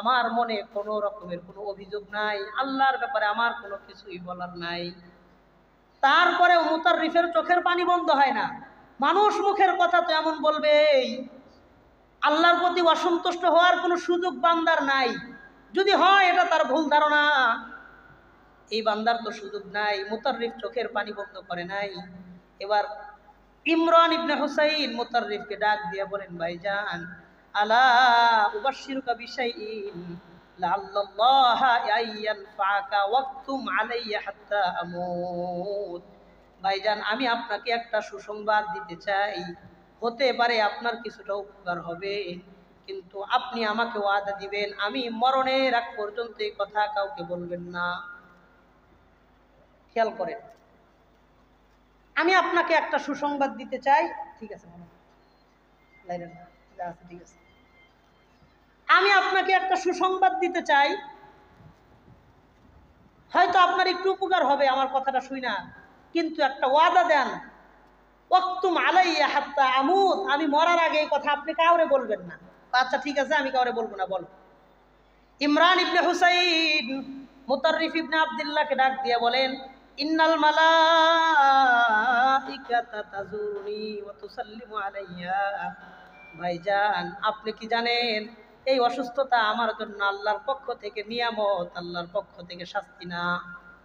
আমার মনে কোনো রকমের কোনো অভিযোগ নাই, আল্লাহর ব্যাপারে আমার কোনো কিছুই বলার নাই। তারপরেও মুতাররিফের চোখের পানি বন্ধ হয় না। মানুষ মুখের কথা তো এমন বলবেই, আল্লাহর প্রতি অসন্তুষ্ট হওয়ার কোনো সুযোগ বান্দার নাই। যদি হয় এটা তার ভুল ধারণা, এই বান্দার তো সুযোগ নাই। মুতাররিফ চোখের পানি বন্ধ করে নাই। এবার ইমরান ইবনে হুসাইন মুতাররিফকে ডাক দিয়ে বলেন, ভাইজান, আলা উবাশশিরুকা বিশাইইন লাআল্লাল্লাহা ইয়ানফাআকা ওয়াকতুম আলাইয়া হাত্তা আমুত। ভাইজান, আমি আপনাকে একটা সুসংবাদ দিতে চাই, হতে পারে আপনার কিছুটা উপকার হবে, কিন্তু আপনি আমাকে ওয়াদা দিবেন আমি মরণের আগ পর্যন্ত এই কথা কাউকে বলবেন না। খেয়াল করেন, আমি আপনাকে একটা সুসংবাদ দিতে চাই। ঠিক আছে, ঠিক আছে, আমি আপনাকে একটা সুসংবাদ দিতে চাই, হয়তো আপনার একটু উপকার হবে আমার কথাটা শুই না, কিন্তু একটা ওয়াদা দেন, ওয়াকতুম আলাইয়া হাত্তা আমুত, আমি মরার আগে এই কথা আপনি কাউরে বলবেন না। আচ্ছা ঠিক আছে, আমি কাউরে বলবো না, বলো। ইমরান ইবনে হুসাইন মুতাররিফ ইবনে আব্দুল্লাহকে ডাক দিয়ে বলেন, ইন্নাল মালাইকাতা তাজুরুনি ওয়া তুসাল্লিমু আলাইয়া। ভাইজান, আপনি কি জানেন এই অসুস্থতা আমার জন্য আল্লাহর পক্ষ থেকে নিয়ামত, আল্লাহর পক্ষ থেকে শাস্তি না?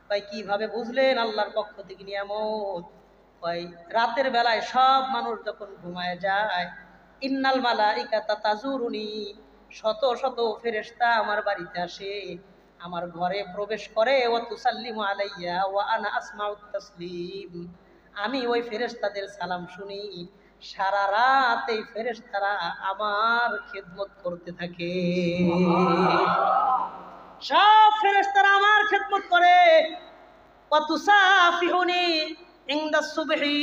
ভাই কিভাবে বুঝলেন আল্লাহর পক্ষ থেকে নিয়ামত? ভাই রাতের বেলায় সব মানুষ যখন ঘুমায় যায়, ইন্নাল মালাইকাতা তাজুরুনি, শত শত ফেরেশতা আমার বাড়িতে আসে, আমার ঘরে প্রবেশ করে, ওয়া তুসাল্লিমু আলাইয়া ওয়া আনা আসমাউত তাসলিম, আমি ওই ফেরেশতাদের সালাম শুনি। সারা রাত এই ফেরেশতারা আমার খেদমত করতে থাকে, সব ফেরেশতারা আমার খেদমত করে। ওয়া তুসাফিহুনি ইনদা সুবহি,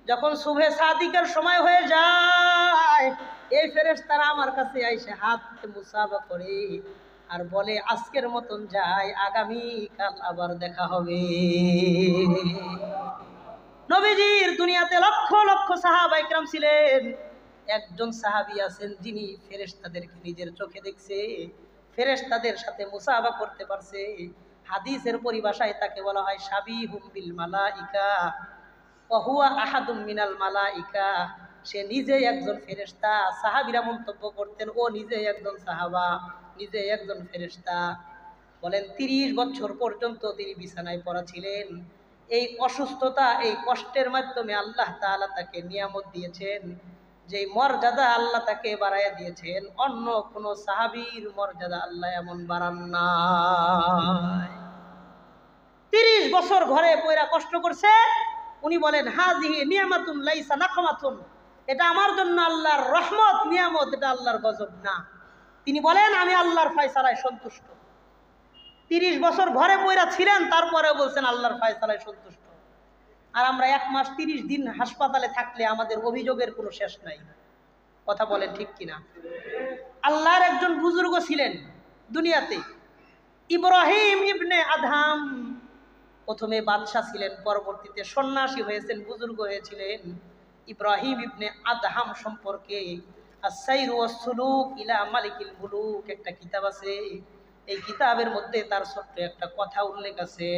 যখন সুবহে সাদিকের সময় হয়ে যায়, এই ফেরেশতারা আমার কাছে এসে হাত মুসাফা করে আর বলে, আজকের মতন যাই, আগামী কাল আবার দেখা হবে। নবীজির দুনিয়াতে লক্ষ লক্ষ সাহাবা ইকরাম ছিলেন, একজন সাহাবী আছেন যিনি ফেরেশতাদেরকে নিজের চোখে দেখছে, ফেরেশতাদের সাথে মুসাফা করতে পারছে। হাদিসের পরিভাষায় তাকে বলা হয় শাবিহুম বিল মালাইকা ওয়া হুয়া আহাদুম মিনাল মালাইকা। সে নিজে একজন ফেরেশতা। সাহাবীরা মন্তব্য করতেন, ও নিজে একজন সাহাবা, নিজে একজন ফেরেশতা। বলেন 30 বছর পর্যন্ত তিনি বিছানায় পড়া ছিলেন। এই অসুস্থতা, এই কষ্টের মাধ্যমে আল্লাহ তাআলা তাকে নিয়ামত দিয়েছেন, যে মর্যাদা আল্লাহ তাকে বাড়াইয়া দিয়েছেন, অন্য কোন সাহাবীর মর্যাদা আল্লাহ এমন বাড়ান নাই। 30 বছর ঘরে পয়রা কষ্ট করছে, উনি বলেন হাযিহি নিয়ামাতুন লাইসা নাকমাতুন, এটা আমার জন্য আল্লাহর রহমত, নিয়ামত, এটা আল্লাহর গজব না। তিনি বলেন আমি আল্লাহর ফয়সালায় সন্তুষ্ট। 30 বছর ঘরে পয়রা ছিলেন, তারপরে বলছেন আল্লাহর ফয়সালায় সন্তুষ্ট। আর আমরা 1 মাস 30 দিন হাসপাতালে থাকলে আমাদের অভিযোগের কোনো শেষ নাই। কথা বলেন ঠিক কিনা? আল্লাহর একজন বুজুর্গ ছিলেন দুনিয়াতে, ইব্রাহিম ইবনে আদহাম। প্রথমে বাদশা ছিলেন, পরবর্তীতে সন্ন্যাসী হয়েছেন, বুজুর্গ হয়েছিলেন। ইব্রাহিম ইবনে আদহাম সম্পর্কে আস-সাইর ওয়াস সুলুক ইলা মালিকিল মুলুক একটা কিতাব আছে। এই কিতাবের মধ্যে তার ছোট্ট একটা কথা উল্লেখ আছে।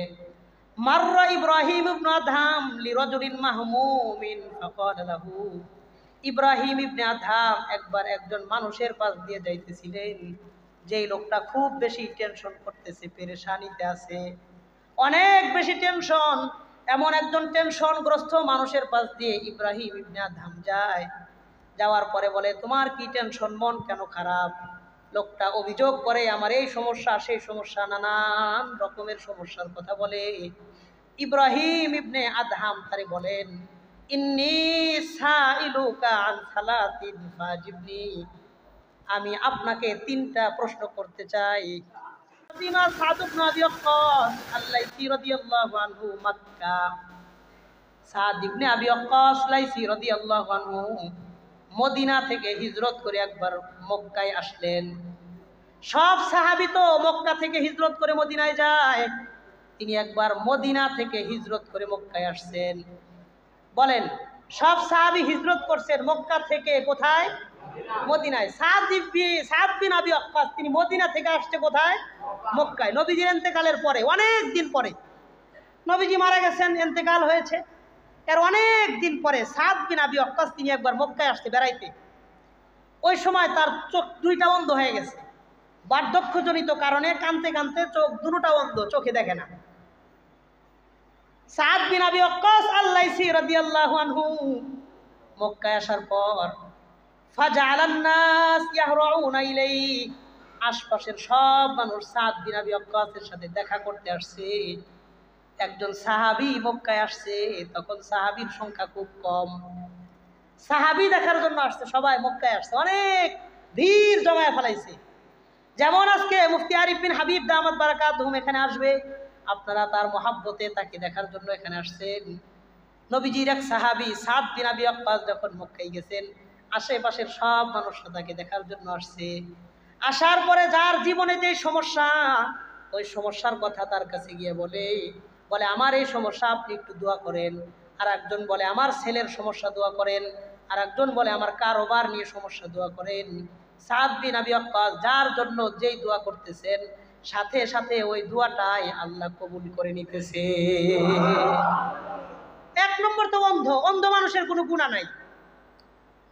মাররা ইব্রাহিম ইবনে আদহাম লিরাজুলিন মাহমুমিন ফাকালা লাহু। ইব্রাহিম ইবনে আদহাম একবার একজন মানুষের পাশ দিয়ে যাইতেছিলেন, যেই লোকটা খুব বেশি টেনশন করতেছে, পেরেশানিতে আছে, অনেক বেশি টেনশন। এমন একজন টেনশনগ্রস্ত মানুষের পাশ দিয়ে ইব্রাহিম ইবনে আদহাম যায়। যাওয়ার পরে বলে, তোমার কি টেনশন, মন কেন খারাপ? লোকটা অভিযোগ করে, আমার এই সমস্যা, সেই সমস্যা, নানান রকমের সমস্যার কথা বলে। ইব্রাহিম ইবনে আদহাম তারে বলেন, ইন্নী সাইলুকা আন সালাতিন ফাজিবনি, আমি আপনাকে 3টা প্রশ্ন করতে চাই। সাদ ইবনে আবি ওয়াক্কাস আল-লাইসি রাদিয়াল্লাহু আনহু মক্কা, সাদ ইবনে আবি ওয়াক্কাস লাইসি রাদিয়াল্লাহু আনহু মদিনা থেকে হিজরত করে একবার মক্কায় আসলেন। সব সাহাবী তো মক্কা থেকে হিজরত করে মদিনায় যায়, তিনি একবার মদিনা থেকে হিজরত করে মক্কায় আসছেন। বলেন, সব সাহাবী হিজরত করছেন মক্কা থেকে কোথায়? মদিনায়। সাদ বিন আবি ওয়াক্কাস তিনি মদিনা থেকে আসছে কোথায়? মক্কায়। নবীজির ইন্তেকালের পরে, অনেক দিন পরে, নবীজি মারা গেছেন, ইন্তেকাল হয়েছে, এর অনেক দিন পরে সাদ বিন আবি ওয়াক্কাস তিনি একবার মক্কায় আসতে বেড়াইতে। ওই সময় তার চোখ দুইটা অন্ধ হয়ে গেছে, বার্ধক্যজনিত কারণে কানতে কানতে চোখ দুটোটা অন্ধ, চোখে দেখে না। সাদ বিন আবি ওয়াক্কাস আল-লাইসি রাদিয়াল্লাহু আনহু মক্কায় আসার পর ফাজালান নাস ইয়াহরাউনা ইলাইহি, আশপাশের সব মানুষ সাদ বিন আবি ওয়াক্কাসের সাথে দেখা করতে আসছে। একজন সাহাবী মক্কায় আসছে, তখন সাহাবীর সংখ্যা খুব কম, সাহাবী দেখার জন্য আসছে, সবাই মক্কায় আসছে, অনেক ভিড় জমায়ে ফেলাইছে। যেমন আজকে মুফতি আরিফ বিন হাবিব দামাত বারাকাতুহুম এখানে আসবে, আপনারা তার মহাব্বতে তাকে দেখার জন্য এখানে আসছেন। নবীজির এক সাহাবী সাদ বিন আবি ওয়াক্কাস যখন মক্কায় গেছেন, আশেপাশের সব মানুষরা তাকে দেখার জন্য আসছে। আসার পরে যার জীবনে যে সমস্যা, ওই সমস্যার কথা তার কাছে গিয়ে বলে আমার এই সমস্যা, আপনি একটু দোয়া করেন। আর একজন বলে আমার ছেলের সমস্যা, দোয়া করেন। আর একজন বলে আমার কারোবার নিয়ে সমস্যা, দোয়া করেন। সাদ বিন আবি ওয়াক্কাস যার জন্য যেই দোয়া করতেছেন, সাথে সাথে ওই দোয়াটাই আল্লাহ কবুল করে নিতেছে। এক নম্বর তো অন্ধ, অন্ধ মানুষের কোনো গুনাহ নাই,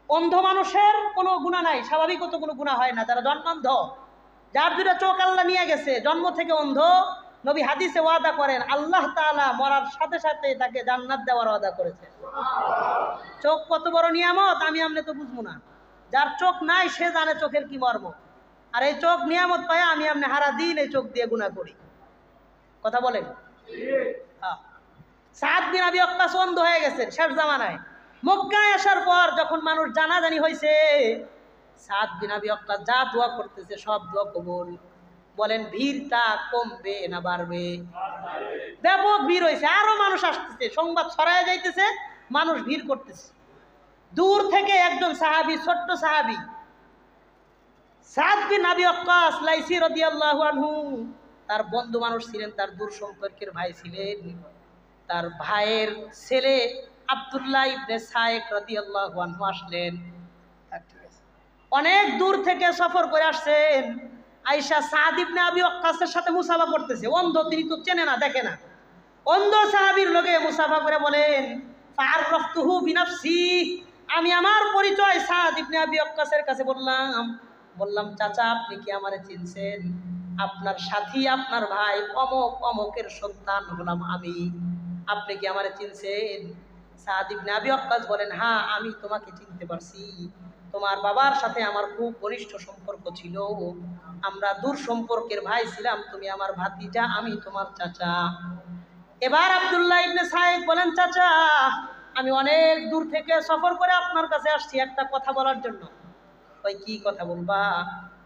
অন্ধ মানুষের কোনো গুনাহ নাই, স্বাভাবিকত কোনো গুনাহ হয় না, যারা জন্মান্ধ, যার দুটা চোখ আল্লাহ নিয়ে গেছে, জন্ম থেকে অন্ধ, নবী হাদিসে ওয়াদা করেন আল্লাহ তাআলা মরার সাথে সাথে তাকে জান্নাত দেওয়ার ওয়াদা করেছে। চোখ কত বড় নিয়ামত আমি আমনে তো বুঝবো না, যার চোখ নাই সে জানে চোখের কি মর্ম। আর এই চোখ নিয়ামত পায় আমি আমনে হারা দিন এই চোখ দিয়ে গুনাহ করি, কথা বলেন। সাদ বিন আবি ওয়াক্কাস অন্ধ হয়ে গেছেন শেষ জামানায়। মক্কায় আসার পর যখন মানুষ জানাজানি হয়েছে, সাদ বিন আবি ওয়াক্কাস যা দোয়া করতেছে সব দোয়া কবুল। বলেন ভিড়টা কমবে না বাড়বে? ব্যাপক ভিড় হয়েছে, আরো মানুষ আসতেছে, সংবাদ ছড়ায় যাইতেছে, মানুষ ভিড় করতেছে। দূর থেকে একজন সাহাবী, ছোট্ট সাহাবী সাদ বিন আবি ওয়াক্কাস লাইসি রাদিয়াল্লাহু আনহু, তার বন্ধু মানুষ ছিলেন, তার দূর সম্পর্কের ভাই ছিলেন। তার ভাইয়ের ছেলে আব্দুল্লাহ ইবনে সায়েক রাদিয়াল্লাহু আনহু আসলেন, অনেক দূর থেকে সফর করে আসছেন। আয়েশা সাদ ইবনে আবি ওয়াক্কাসের সাথে মুসাফা করতেছে, অন্ধ, তিনি তো চেনে না, দেখে না। অন্ধ সাহাবীর লগে মুসাফা করে বলেন ফাআররাফতুহু বিনাফসি, আমি আমার পরিচয় সাদ ইবনে আবি ওয়াক্কাসের কাছে বললাম চাচা আপনি কি আমারে চিনছেন? আপনার সাথী, আপনার ভাই অমক অমকের সন্তান হলাম আমি, আপনি কি আমারে চিনছেন? সাদ ইবনে আবি ওয়াক্কাস বলেন হ্যাঁ আমি তোমাকে চিনতে পারছি, তোমার বাবার সাথে আমার খুব ঘনিষ্ঠ সম্পর্ক ছিল, আমরা দূর সম্পর্কের ভাই ছিলাম, তুমি আমার ভাতিজা, আমি তোমার চাচা। এবার আব্দুল্লাহ ইবনে সায়েক বলেন চাচা আমি অনেক দূর থেকে সফর করে আপনার কাছে আসছি একটা কথা বলার জন্য। কই কি কথা বলবা?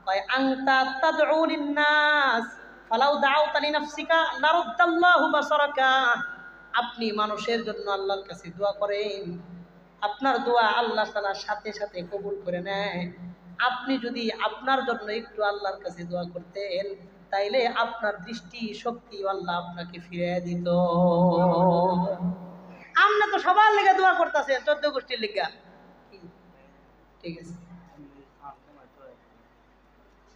কয় আনতা তাদউ লিন-নাস ফালাউ দাউতা লিনাফসিকা লারাদ্দাল্লাহু বাসারাকা, আপনি মানুষের জন্য আল্লাহর কাছে দোয়া করেন, আপনার দোয়া আল্লাহ তাআলা সাথে সাথে কবুল করে নেয়। আপনি যদি আপনার জন্য একটু আল্লাহর কাছে দোয়া করতেন, তাইলে আপনার দৃষ্টি শক্তি আল্লাহ আপনাকে ফিরিয়ে দিত। আমরা তো সবার লেগে দোয়া করতেছে, 14 গোষ্ঠীর লেগা। ঠিক আছে,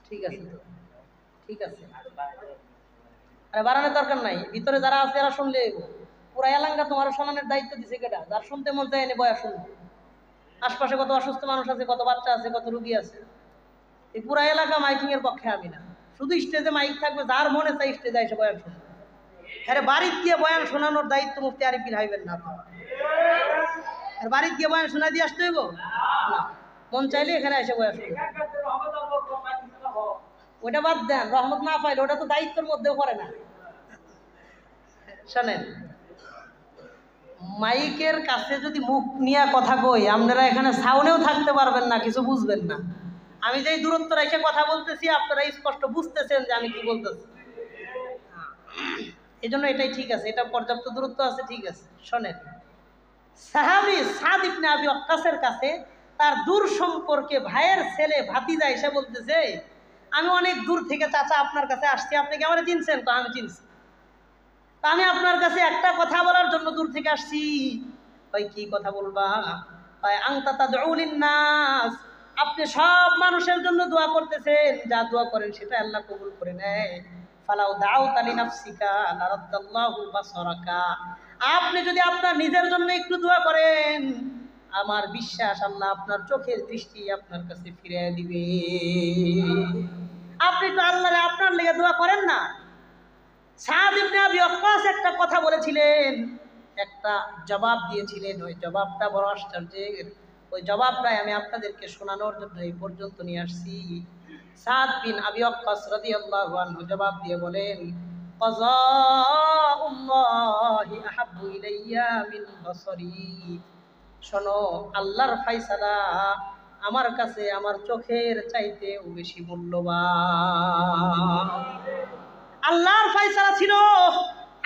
ঠিক আছে, তো ঠিক আছে, আরে বাড়ানোর দরকার নাই, ভিতরে যারা আছে এরা শুনলে পুরা এলাকা তোমার শোনানোর দায়িত্ব দিছে কেটা? যার শুনতে মন চায় এনে বয়া শুনবে। আশপাশে কত অসুস্থ মানুষ আছে, কত বাচ্চা আছে, কত রুগী আছে, এই পুরা এলাকা মাইকিং এর পক্ষে আমি না। শুধু স্টেজে মাইক থাকবে, যার মনে চাই স্টেজে এসে বয়ান শুনবে। হ্যাঁ বাড়িতে গিয়ে বয়ান শোনানোর দায়িত্ব মুফতি আরিফ বিন হাবিবের না। আর বাড়িতে গিয়ে বয়ান শোনা দিয়ে আসতে হইব না, মন চাইলে এখানে এসে বয়ান শুনবে। ওটা বাদ দেন, রহমত না পাইলে ওটা তো দায়িত্বের মধ্যেও পড়ে না। শোনেন, মাইকের কাছে যদি মুখ নিয়ে কথা কই, আপনারা এখানে সাউনেও থাকতে পারবেন না, কিছু বুঝবেন না। আমি যেই দূরত্ব রেখে কথা বলতেছি আপনারা স্পষ্ট বুঝতেছেন যে আমি কি বলতেছি, এই জন্য এটাই ঠিক আছে, এটা পর্যাপ্ত দূরত্ব আছে, ঠিক আছে। শোনেন, সাহাবী সাদ ইবনে আবি ওয়াক্কাসের কাছে তার দূর সম্পর্কে ভাইয়ের ছেলে ভাতিজা এসে বলতেছে আমি অনেক দূর থেকে চাচা আপনার কাছে আসছি, আপনি কি আমারে চিনছেন? তো আমি চিনছি, তা আমি আপনার কাছে একটা কথা বলার জন্য দূর থেকে আসছি। ভাই কি কথা বলবা? আনতা তাদউ লিন-নাস আপনি সব মানুষের জন্য দোয়া করতেছেন, যা দোয়া করেন সেটা আল্লাহ কবুল করে নেয়। ফালাউ দাউতা লিনাফসিকা লারাদ্দাল্লাহু বাসারাকা, আপনি যদি আপনার নিজের জন্য একটু দোয়া করেন, আমার বিশ্বাস আল্লাহ আপনার চোখের দৃষ্টি আপনার কাছে ফিরিয়ে দিবে। আপনি তো আল্লাহরে আপনার লেগে দোয়া করেন না। সাদ ইবনে আবি ওয়াক্কাস একটা কথা বলেছিলেন, একটা জবাব দিয়েছিলেন, ওই জবাবটা বড় আশ্চর্যের। ওই জবাবটাই আমি আপনাদেরকে শোনানোর জন্য এই পর্যন্ত নিয়ে আসছি। সাদ বিন আবি ওয়াক্কাস রাদিয়াল্লাহু আনহু জবাব দিয়ে বলেন, কাযাউল্লাহি আহাব্বু ইলাইয়া মিন বাসারি, শোনো, আল্লাহর ফায়সালা আমার কাছে আমার চোখের চাইতেও বেশি মূল্যবান। আল্লাহর ফায়সালা ছিল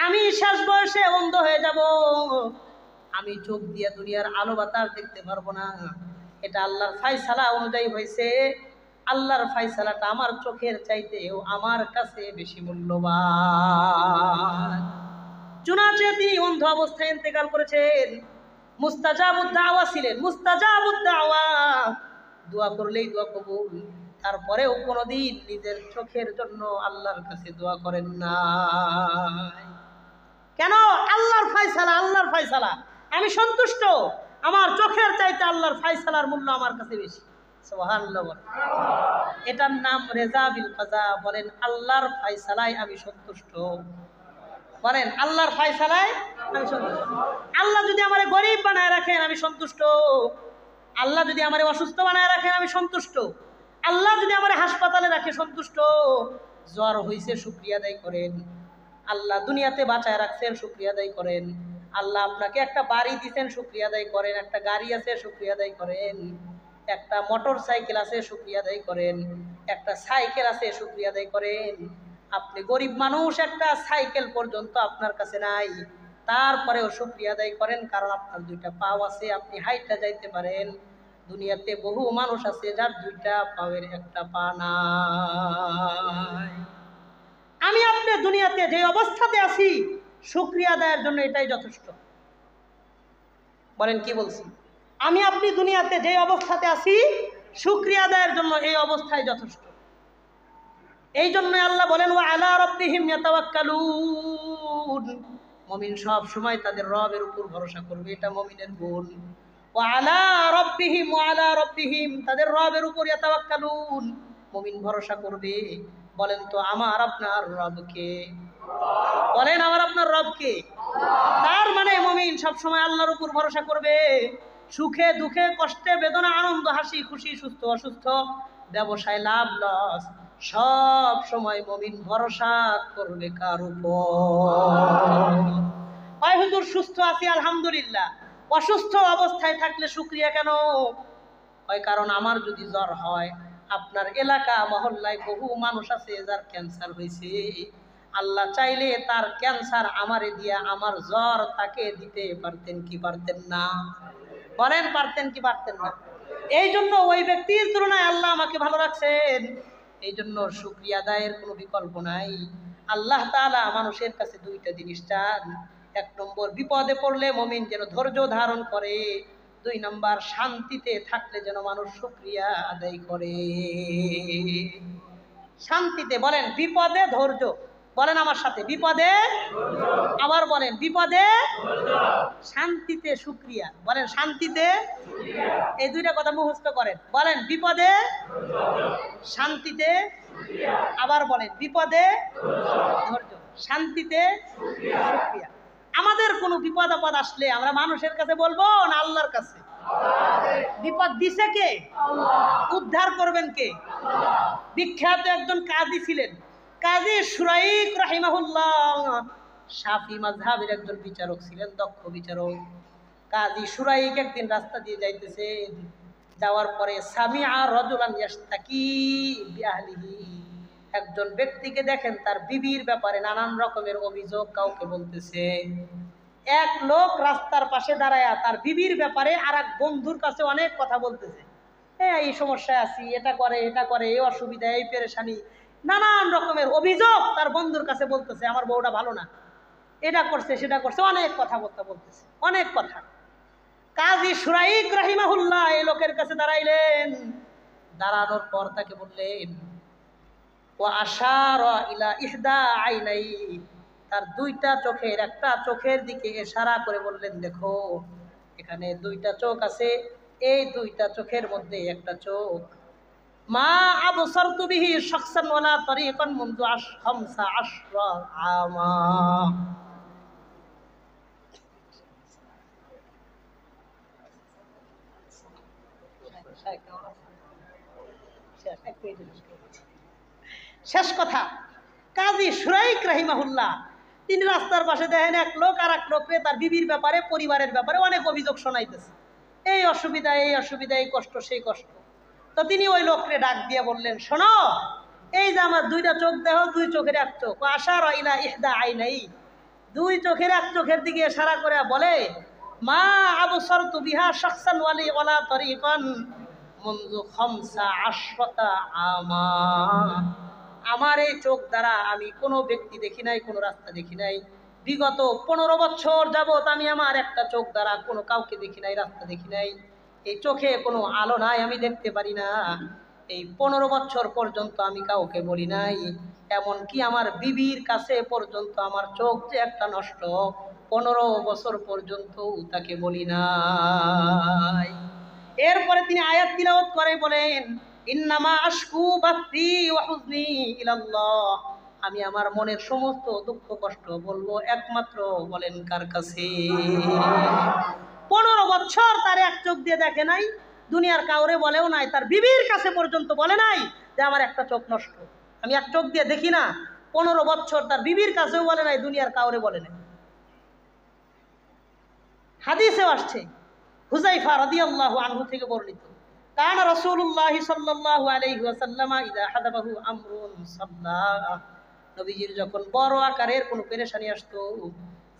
আমি শেষ বয়সে অন্ধ হয়ে যাব, আমি চোখ দিয়ে দুনিয়ার আলো বাতাস দেখতে পারবো না। এটা আল্লাহর ফায়সালা অনুযায়ী হয়েছে। আল্লাহর ফায়সালাটা আমার চোখের চাইতেও আমার কাছে বেশি মূল্যবান। চুনাচে তিনি অন্ধ অবস্থায় ইন্তেকাল করেছেন। মুস্তাজাবুদ দাওয়া ছিলেন, মুস্তাজাবুদ দাওয়া, দোয়া করলেই দোয়া কবুল। তারপরেও কোনোদিন নিজের চোখের জন্য আল্লাহর কাছে দোয়া করেন না। কেন? আল্লাহর ফায়সালা, আল্লাহর ফায়সালা, আমি সন্তুষ্ট, আমার চোখের চাইতে আল্লাহর ফায়সালার মূল্য আমার কাছে বেশি। সুবহানাল্লাহ। এটার নাম রেজা বিল কাজা। বলেন আল্লাহর ফায়সালায় আমি সন্তুষ্ট। বলেন আল্লাহর ফায়সালায় আমি সন্তুষ্ট। আল্লাহ যদি আমারে গরিব বানায় রাখেন আমি সন্তুষ্ট। আল্লাহ যদি আমারে অসুস্থ বানায় রাখেন আমি সন্তুষ্ট। আল্লাহ যদি আমারে হাসপাতালে রাখে সন্তুষ্ট। জ্বর হইছে শুকরিয়া আদায় করেন। আল্লাহ দুনিয়াতে বাঁচায় রাখছেন শুকরিয়া আদায় করেন। আল্লাহ আপনাকে একটা বাড়ি দিয়েছেন শুকরিয়া আদায় করেন। একটা গাড়ি আছে শুকরিয়া আদায় করেন। একটা মোটর সাইকেল আছে শুকরিয়া আদায় করেন। একটা সাইকেল আছে শুকরিয়া আদায় করেন। আপনি গরিব মানুষ, একটা সাইকেল পর্যন্ত আপনার কাছে নাই, তারপরেও শুকরিয়া আদায় করেন, কারণ আপনার দুইটা পাও আছে, আপনি হাইটা যাইতে পারেন। দুনিয়াতে বহু মানুষ আছে যার দুইটা পাওয়ের একটা পা নাই। আমি আপনি দুনিয়াতে যে অবস্থাতে আছি শুকরিয়া আদায়ের জন্য এটাই যথেষ্ট। বলেন কি বলছি? আমি আপনি দুনিয়াতে যে অবস্থাতে আছি শুকরিয়া আদায়ের জন্য এই অবস্থায় যথেষ্ট। এই জন্য আল্লাহ বলেন ওয়া আলা রাব্বিহিম ইয়াতাওয়াক্কালুন, মুমিন সব সময় তাদের রবের উপর ভরসা করবে, এটা মুমিনের গুণ। ওয়া আলা রাব্বিহিম, তাদের রবের উপর ইয়াতাওয়াক্কালুন, মুমিন ভরসা করবে। বলেন তো আমার আপনার রবকে? বলেন আমার আপনার রবকে? তার মানে মুমিন সব সময় আল্লাহর উপর ভরসা করবে। সুখে দুঃখে কষ্টে বেদনা আনন্দ হাসি খুশি সুস্থ অসুস্থ ব্যবসায় লাভ লস সব সময় মুমিন ভরসা করবে কার উপর? হয় হুজুর সুস্থ আছি আলহামদুলিল্লাহ, অসুস্থ অবস্থায় থাকলে শুকরিয়া কেন? হয় কারণ আমার যদি জ্বর হয়, আপনার এলাকা মহল্লায় বহু মানুষ আছে যার ক্যান্সার হয়েছে, আল্লাহ চাইলে তার ক্যান্সার আমারে দিয়া আমার জ্বর তাকে দিতে পারতেন কি পারতেন না? বলেন পারতেন কি পারতেন না? এই জন্য ওই ব্যক্তির তুলনায় আল্লাহ আমাকে ভালো রাখছেন। এই জন্য শুকরিয়া আদায়ের কোনো বিকল্প নাই। আল্লাহ তাআলা মানুষের কাছে দুইটা জিনিস চান। এক নম্বর, বিপদে পড়লে মুমিন যেন ধৈর্য ধারণ করে। দুই নম্বর, শান্তিতে থাকলে যেন মানুষ শুকরিয়া আদায় করে। শান্তিতে, বলেন বিপদে ধৈর্য, বলেন আমার সাথে বিপদে, আবার বলেন বিপদে, শান্তিতে শুকরিয়া, বলেন শান্তিতে। এই দুইটা কথা মুখস্থ করেন। বলেন বিপদে শান্তিতে, আবার বলেন বিপদে ধৈর্য, শান্তিতে শুকরিয়া। আমাদের কোনো বিপদ আপদ আসলে আমরা মানুষের কাছে বলবো না আল্লাহর কাছে? বিপদ দিছে কে? উদ্ধার করবেন কে? বিখ্যাত একজন কাজী ছিলেন, কাজী শুরাইক রাহিমাহুল্লাহ, শাফি মাযহাবের একজন বিচারক ছিলেন, দক্ষ বিচারক। কাজী শুরাইক একদিন রাস্তা দিয়ে যাইতেছে, যাওয়ার পরে সামিআ রাজুলান ইয়াশতাকি বিআহলিহি, একজন ব্যক্তিকে দেখেন তার বিবির ব্যাপারে নানান রকমের অভিযোগ কাউকে বলতেছে। এক লোক রাস্তার পাশে দাঁড়ায়া তার বিবির ব্যাপারে আর এক বন্ধুর কাছে অনেক কথা বলতেছে, এই সমস্যায় আছি, এটা করে এটা করে, এই অসুবিধা, এই পেরেশানি, নানান রকমের অভিযোগ তার বন্ধুর কাছে বলতেছে। আমার বউটা ভালো না, এটা করছে সেটা করছে, অনেক কথাবার্তা বলতেছে, অনেক কথা। কাজী শুরাইক রাহিমাহুল্লাহ এই লোকের কাছে দাঁড়াইলেন, দাঁড়ানোর পর তাকে বললেন ওয়া আশারা ইলা ইহদা আইনাই, তার দুইটা চোখের একটা চোখের দিকে ইশারা করে বললেন দেখো এখানে দুইটা চোখ আছে, এই দুইটা চোখের মধ্যে একটা চোখ মা আবসারতু বিহি শাখসান ওয়ালা তারিকান মুনযু খামসা আশরা আমা। শেষ কথা, কাজী শুরাইক রাহিমাহুল্লাহ তিনি রাস্তার পাশে দেখেন এক লোক আর এক লোককে তার বিবির ব্যাপারে পরিবারের ব্যাপারে অনেক অভিযোগ শোনাইতেছে, এই অসুবিধা এই অসুবিধা, এই কষ্ট সেই কষ্ট। তো তিনি ওই লোককে ডাক দিয়ে বললেন শোনো, এই যে আমার দুইটা চোখ দেখো, দুই চোখের এক চোখ, আশার ইলা ইহদা আইনাই, দুই চোখের এক চোখের দিকে ইশারা করে বলে মা আবসারতু বিহা শাখসান ওয়ালা তারিকান মুনযু খামসা আশরাতা আমা, আমার এই চোখ দ্বারা আমি কোনো ব্যক্তি দেখি নাই, কোনো রাস্তা দেখি নাই, বিগত 15 বছর যাবত আমি আমার একটা চোখ দ্বারা কোনো কাউকে দেখি নাই, রাস্তা দেখি নাই, এই চোখে কোনো আলো নাই, আমি দেখতে পারি না, এই 15 বছর পর্যন্ত আমি কাউকে বলি নাই, এমনকি আমার বিবির কাছে পর্যন্ত আমার চোখ যে একটা নষ্ট 15 বছর পর্যন্ত তাকে বলি নাই। এরপরে তিনি আয়াত তিলাওয়াত করে বলেন ইন্নামা আশকু বাসি ওয়া হুজনি ইলাল্লাহ, আমি আমার মনের সমস্ত দুঃখ কষ্ট বলবো একমাত্র বলেন কার কাছে। 15 বছর তার এক চোখ দিয়ে দেখে নাই, দুনিয়ার কাউরে বলেও নাই, তার বিবির কাছে পর্যন্ত বলে নাই যে আমার একটা চোখ নষ্ট, আমি এক চোখ দিয়ে দেখি না। 15 বছর তার বিবির কাছেও বলে নাই, দুনিয়ার কাউরে বলে নাই। হাদিসেও আসছে হুযায়ফা রাদিয়াল্লাহু আনহু থেকে বর্ণিত, কানা রাসূলুল্লাহ সাল্লাল্লাহু আলাইহি ওয়াসাল্লাম ইযা হাদাবাহু আমরুন সাল্লা, নবীজির যখন বড় আকারের কোনো পেরেশানি আসতো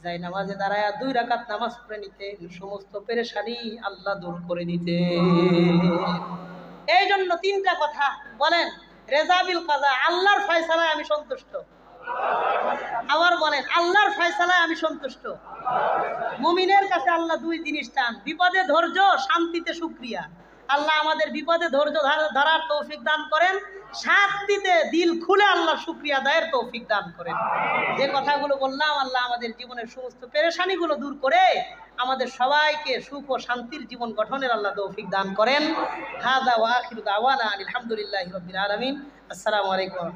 যাই নামাজে দাঁড়ায়া 2 রাকাত নামাজ পড়ে নিতেন, সমস্ত পেরেশানি আল্লাহ দূর করে দিতেন। এই জন্য 3টা কথা বলেন, রেজা বিল কাজা, আল্লাহর ফয়সালায় আমি সন্তুষ্ট, আবার বলেন আল্লাহর ফয়সালায় আমি সন্তুষ্ট। মুমিনের কাছে আল্লাহ 2 জিনিস চান, বিপদে ধৈর্য, শান্তিতে শুকরিয়া। আল্লাহ আমাদের বিপদে ধৈর্য ধরার তৌফিক দান করেন, শান্তিতে দিল খুলে আল্লাহ শুকরিয়া আদায়ের তৌফিক দান করেন। যে কথাগুলো বললাম আল্লাহ আমাদের জীবনের সমস্ত পেরেশানিগুলো দূর করে আমাদের সবাইকে সুখ ও শান্তির জীবন গঠনের আল্লাহ তৌফিক দান করেন। হাযা ওয়া আখিরু দাওয়ানা আলহামদুলিল্লাহি রাব্বিল আলামিন। আসসালামু আলাইকুম।